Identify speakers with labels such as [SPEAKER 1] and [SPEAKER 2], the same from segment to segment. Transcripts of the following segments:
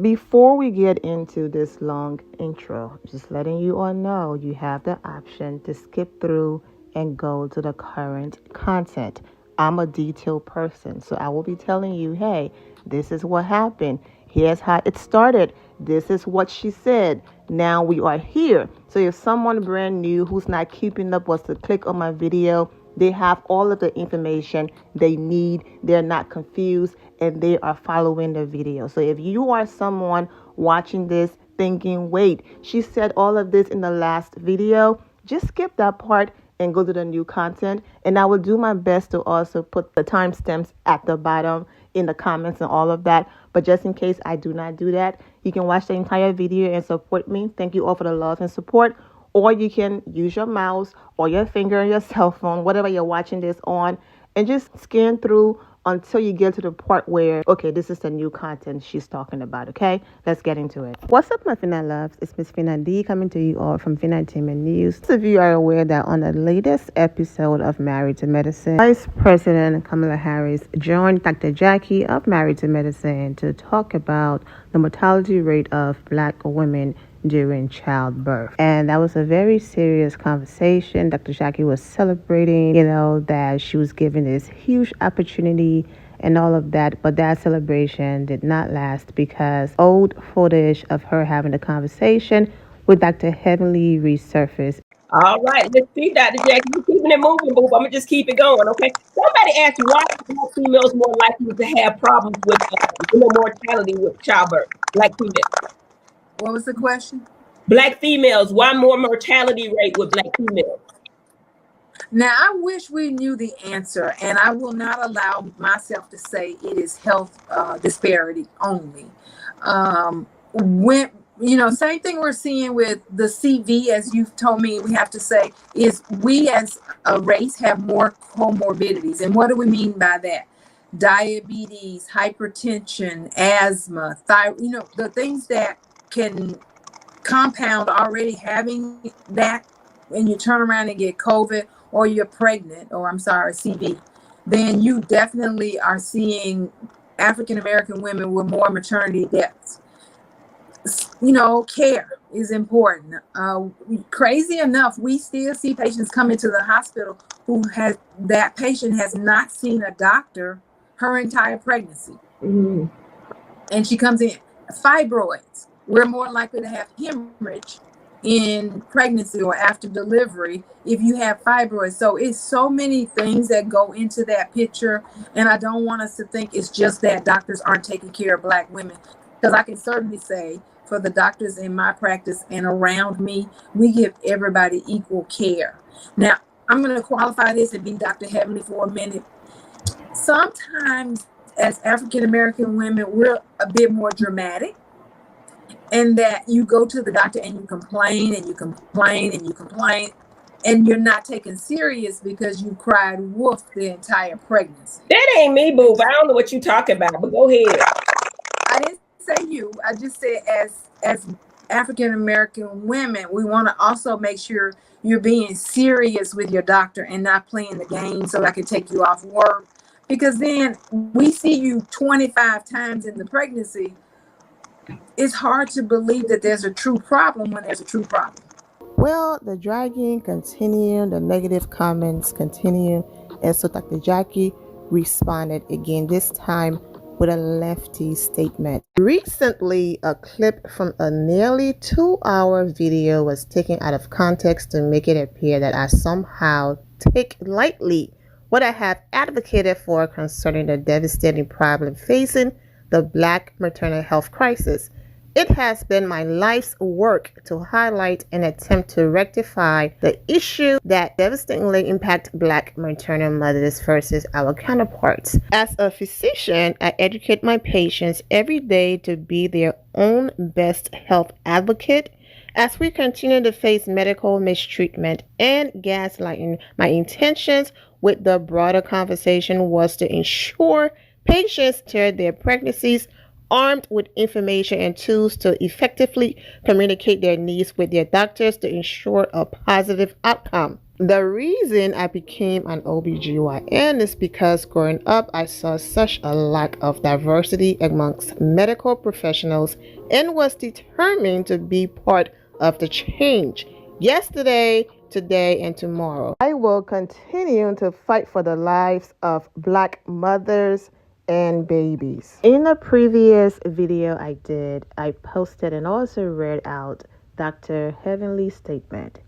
[SPEAKER 1] Before we get into this long intro, just letting you all know you have the option to skip through and go to the current content. I'm a detailed person, so I will be telling you, hey, this is what happened. Here's how it started. This is what she said. Now we are here. So if someone brand new who's not keeping up was to click on my video, they have all of the information they need. They're not confused and they are following the video. So if you are someone watching this thinking, wait, she said all of this in the last video, just skip that part and go to the new content. And I will do my best to also put the timestamps at the bottom in the comments and all of that. But just in case I do not do that, you can watch the entire video and support me. Thank you all for the love and support. Or you can use your mouse or your finger or your cell phone, whatever you're watching this on, and just scan through until you get to the part where, okay, this is the new content she's talking about, okay? Let's get into it. What's up, my Finna loves? It's Miss Finna D coming to you all from Finna Entertainment News. Most of you are aware that on the latest episode of Married to Medicine, Vice President Kamala Harris joined Dr. Jackie of Married to Medicine to talk about the mortality rate of Black women during childbirth. And that was a very serious conversation. Dr. Jackie was celebrating, that she was given this huge opportunity and all of that. But that celebration did not last because old footage of her having a conversation with Dr. Heavenly resurfaced.
[SPEAKER 2] All right, let's see, Dr. Jackie. You're keeping it moving, boo. I'm gonna just keep it going, okay? Somebody asked you why are Black females more likely to have problems with mortality with childbirth? Black females.
[SPEAKER 3] What was the question?
[SPEAKER 2] Black females. Why more mortality rate with Black females?
[SPEAKER 3] Now, I wish we knew the answer, and I will not allow myself to say it is health disparity only. When same thing we're seeing with the CV, as you've told me, we have to say is we as a race have more comorbidities. And what do we mean by that? Diabetes, hypertension, asthma, thyroid, the things that can compound already having that, and you turn around and get COVID or you're pregnant, or CV, then you definitely are seeing African American women with more maternity deaths. Care is important. Crazy enough, we still see patients come into the hospital that patient has not seen a doctor her entire pregnancy.
[SPEAKER 2] Mm-hmm.
[SPEAKER 3] And she comes in, fibroids. We're more likely to have hemorrhage in pregnancy or after delivery if you have fibroids. So it's so many things that go into that picture. And I don't want us to think it's just that doctors aren't taking care of Black women. Because I can certainly say for the doctors in my practice and around me, we give everybody equal care. Now, I'm going to qualify this and be Dr. Heavenly for a minute. Sometimes as African American women, we're a bit more dramatic. And that you go to the doctor and you complain and you complain and you complain, and you're not taken serious because you cried wolf the entire pregnancy.
[SPEAKER 2] That ain't me, boo. I don't know what you're talking about, but go ahead.
[SPEAKER 3] I didn't say you. I just said as African American women, we want to also make sure you're being serious with your doctor and not playing the game so I can take you off work. Because then we see you 25 times in the pregnancy. It's hard to believe that there's a true problem when there's a true problem.
[SPEAKER 1] Well, the dragging continued, the negative comments continue, and so Dr. Jackie responded again, this time with a lefty statement. Recently, a clip from a nearly 2-hour video was taken out of context to make it appear that I somehow take lightly what I have advocated for concerning the devastating problem facing the Black maternal health crisis. It has been my life's work to highlight and attempt to rectify the issue that devastatingly impact Black maternal mothers versus our counterparts. As a physician, I educate my patients every day to be their own best health advocate. As we continue to face medical mistreatment and gaslighting, my intentions with the broader conversation was to ensure patients turn their pregnancies armed with information and tools to effectively communicate their needs with their doctors to ensure a positive outcome. The reason I became an OBGYN is because growing up, I saw such a lack of diversity amongst medical professionals and was determined to be part of the change. Yesterday, today, and tomorrow, I will continue to fight for the lives of Black mothers and babies. In a previous video I did, I posted and also read out Dr. Heavenly's statement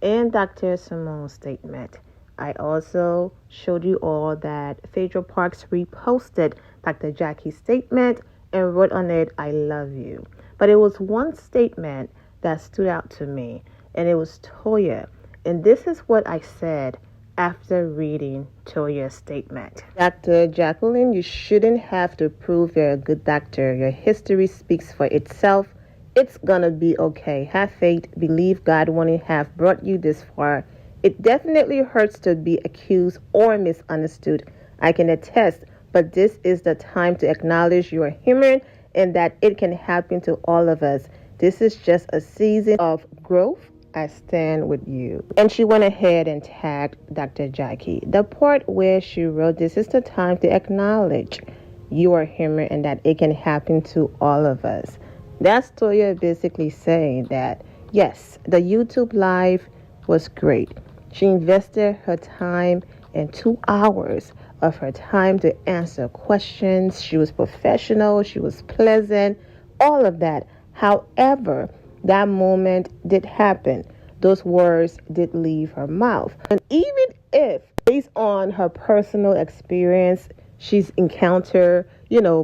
[SPEAKER 1] and Dr. Simone's statement. I also showed you all that Phaedra Parks reposted Dr. Jackie's statement and wrote on it, "I love you." But it was one statement that stood out to me, and it was Toya. And this is what I said after reading Toya's statement. "Dr. Jacqueline, you shouldn't have to prove you're a good doctor. Your history speaks for itself. It's gonna be okay. Have faith, believe God wouldn't have brought you this far. It definitely hurts to be accused or misunderstood. I can attest, but this is the time to acknowledge you are human and that it can happen to all of us. This is just a season of growth. I stand with you." And she went ahead and tagged Dr. Jackie. The part where she wrote, "This is the time to acknowledge you are human and that it can happen to all of us." That's Toya basically saying that, yes, the YouTube live was great. She invested her time and 2 hours of her time to answer questions. She was professional. She was pleasant. All of that. However, that moment did happen. Those words did leave her mouth. And even if, based on her personal experience, she's encountered,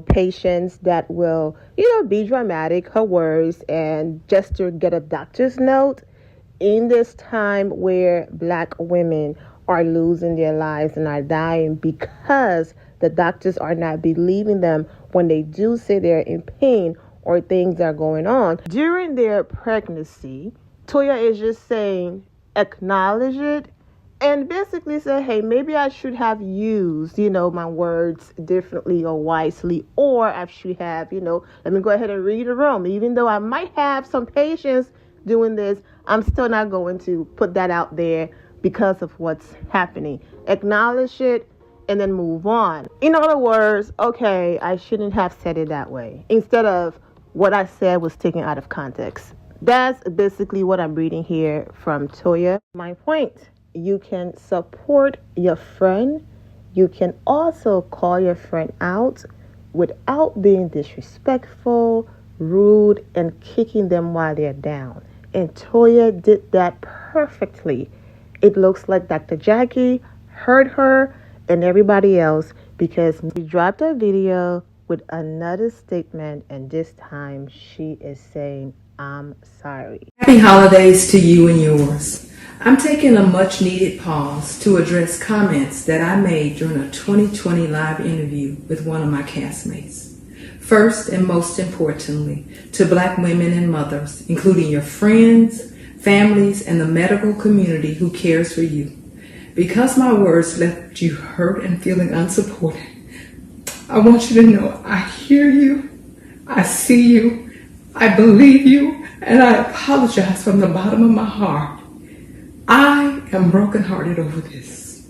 [SPEAKER 1] patients that will, be dramatic, her words, and just to get a doctor's note, in this time where Black women are losing their lives and are dying because the doctors are not believing them when they do say they're in pain or things are going on during their pregnancy, Toya is just saying, acknowledge it and basically say, hey, maybe I should have used, my words differently or wisely, or I should have, let me go ahead and read the room. Even though I might have some patience doing this, I'm still not going to put that out there because of what's happening. Acknowledge it and then move on. In other words, okay, I shouldn't have said it that way. Instead of what I said was taken out of context. That's basically what I'm reading here from Toya. My point, you can support your friend. You can also call your friend out without being disrespectful, rude, and kicking them while they're down. And Toya did that perfectly. It looks like Dr. Jackie heard her and everybody else because she dropped a video with another statement, and this time she is saying, "I'm sorry."
[SPEAKER 3] Happy holidays to you and yours. I'm taking a much needed pause to address comments that I made during a 2020 live interview with one of my castmates. First and most importantly, to Black women and mothers, including your friends, families, and the medical community who cares for you. Because my words left you hurt and feeling unsupported, I want you to know I hear you, I see you, I believe you, and I apologize from the bottom of my heart. I am brokenhearted over this.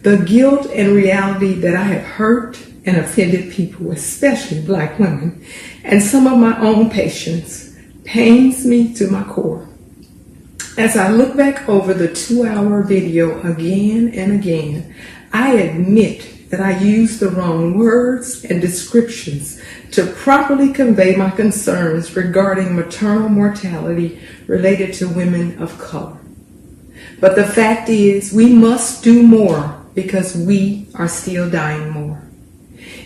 [SPEAKER 3] The guilt and reality that I have hurt and offended people, especially Black women, and some of my own patients, pains me to my core. As I look back over the 2-hour video again and again, I admit that I used the wrong words and descriptions to properly convey my concerns regarding maternal mortality related to women of color. But the fact is, we must do more because we are still dying more.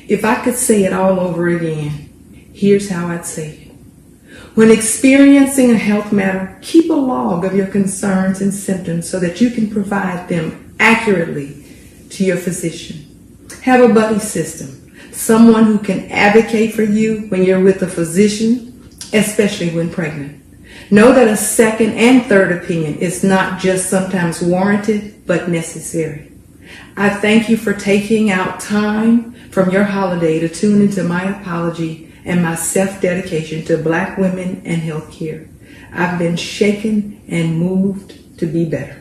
[SPEAKER 3] If I could say it all over again, here's how I'd say it. When experiencing a health matter, keep a log of your concerns and symptoms so that you can provide them accurately to your physician. Have a buddy system, someone who can advocate for you when you're with a physician, especially when pregnant. Know that a second and third opinion is not just sometimes warranted, but necessary. I thank you for taking out time from your holiday to tune into my apology and my self-dedication to Black women and healthcare. I've been shaken and moved to be better.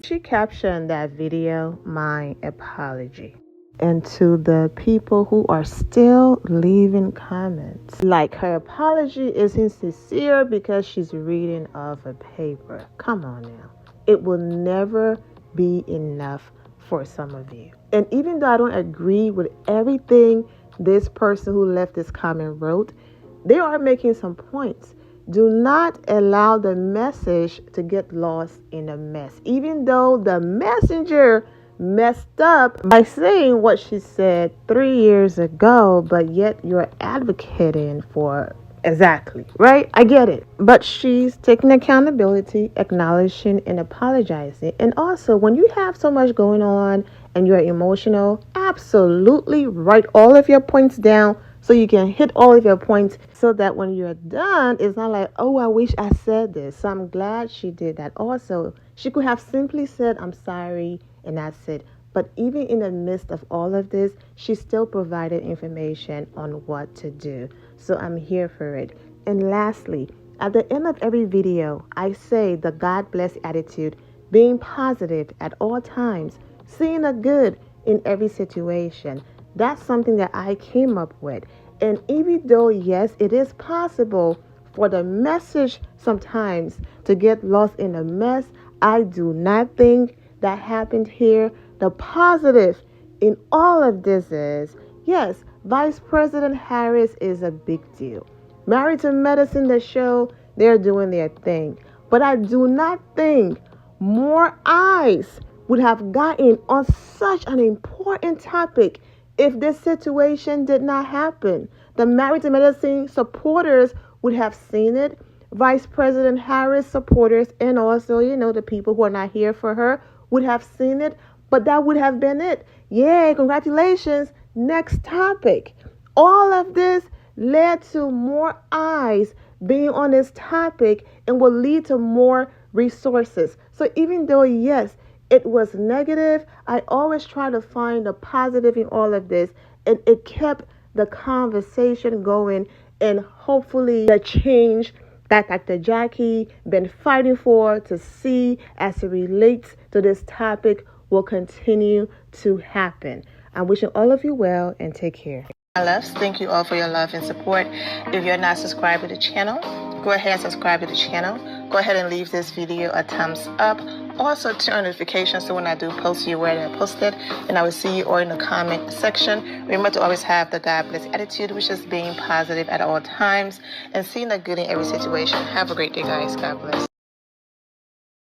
[SPEAKER 1] She captioned that video, "My apology." And to the people who are still leaving comments, like her apology isn't sincere because she's reading off a paper. Come on now. It will never be enough for some of you. And even though I don't agree with everything this person who left this comment wrote, they are making some points. Do not allow the message to get lost in a mess. Even though the messenger messed up by saying what she said 3 years ago, but yet you're advocating for exactly, right? I get it. But she's taking accountability, acknowledging and apologizing. And also, when you have so much going on and you're emotional, absolutely write all of your points down so you can hit all of your points so that when you're done, it's not like, oh, I wish I said this. So I'm glad she did that. Also, she could have simply said, I'm sorry, and that's it. But even in the midst of all of this, she still provided information on what to do. So I'm here for it. And lastly, at the end of every video, I say the God bless attitude, being positive at all times, seeing the good in every situation. That's something that I came up with. And even though, yes, it is possible for the message sometimes to get lost in a mess, I do not think that happened here. The positive in all of this is, yes, Vice President Harris is a big deal. Married to Medicine, the show, they're doing their thing. But I do not think more eyes would have gotten on such an important topic if this situation did not happen. The Married to Medicine supporters would have seen it. Vice President Harris supporters and also, the people who are not here for her would have seen it. But that would have been it. Yay, congratulations. Next topic. All of this led to more eyes being on this topic and will lead to more resources. So even though, yes, it was negative, I always try to find the positive in all of this, and it kept the conversation going, and hopefully the change that Dr. Jackie been fighting for to see as it relates to this topic will continue to happen. I'm wishing all of you well and take care. My loves, thank you all for your love and support. If you're not subscribed to the channel, go ahead and subscribe to the channel. Go ahead and leave this video a thumbs up. Also turn on notifications so when I do post, you're aware that I posted. And I will see you all in the comment section. Remember to always have the God bless attitude, which is being positive at all times and seeing the good in every situation. Have a great day, guys. God bless.